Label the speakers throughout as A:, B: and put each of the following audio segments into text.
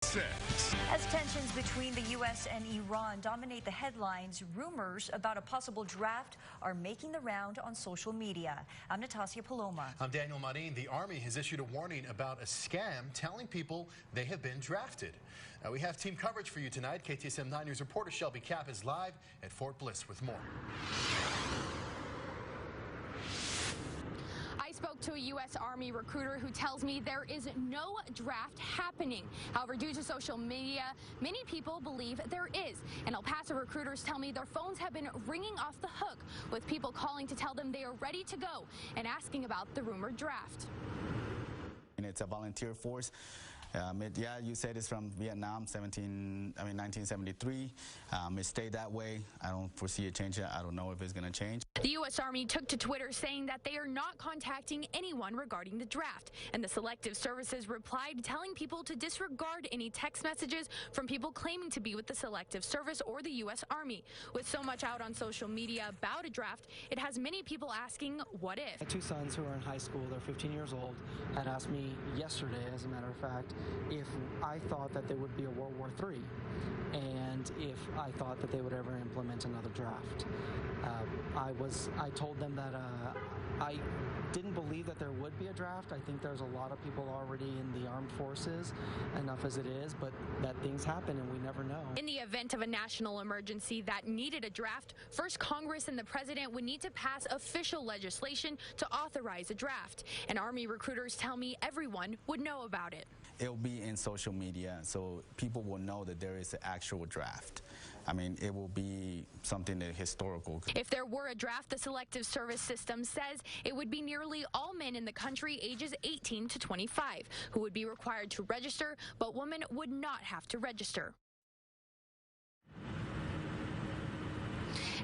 A: As tensions between the U.S. and Iran dominate the headlines, rumors about a possible draft are making the round on social media. I'm Natasha Paloma.
B: I'm Daniel Marin. The Army has issued a warning about a scam telling people they have been drafted. We have team coverage for you tonight. KTSM 9 News reporter Shelby Kapp is live at Fort Bliss with more.
C: I spoke to a U.S. Army recruiter who tells me there is no draft happening. However, due to social media, many people believe there is. And El Paso recruiters tell me their phones have been ringing off the hook with people calling to tell them they are ready to go and asking about the rumored draft.
D: And it's a volunteer force. Yeah, you said it's from Vietnam, 1973. It stayed that way. I don't foresee it changing. I don't know if it's going to change.
C: The U.S. Army took to Twitter saying that they are not contacting anyone regarding the draft. And the Selective Services replied telling people to disregard any text messages from people claiming to be with the Selective Service or the U.S. Army. With so much out on social media about a draft, it has many people asking, what if?
E: My two sons who are in high school, they're 15 years old, had asked me yesterday, as a matter of fact, if I thought that there would be a World War III and if I thought that they would ever implement another draft. I told them that I didn't believe that there would be a draft. I think there's a lot of people already in the armed forces, enough as it is, but that things happen and we never know.
C: In the event of a national emergency that needed a draft, first Congress and the president would need to pass official legislation to authorize a draft. And Army recruiters tell me everyone would know about it.
D: It'll be in social media, so people will know that there is an actual draft. I mean, it will be something that historical.
C: If there were a draft, the Selective Service system says it would be nearly all men in the country ages 18 to 25 who would be required to register, but women would not have to register.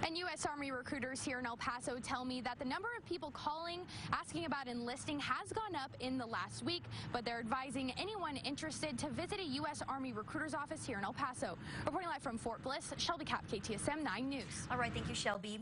C: And U.S. Army recruiters here in El Paso tell me that the number of people calling, asking about enlisting has gone up in the last week, but they're advising anyone interested to visit a U.S. Army recruiter's office here in El Paso. Reporting live from Fort Bliss, Shelby Kapp, KTSM 9 News.
A: All right, thank you, Shelby.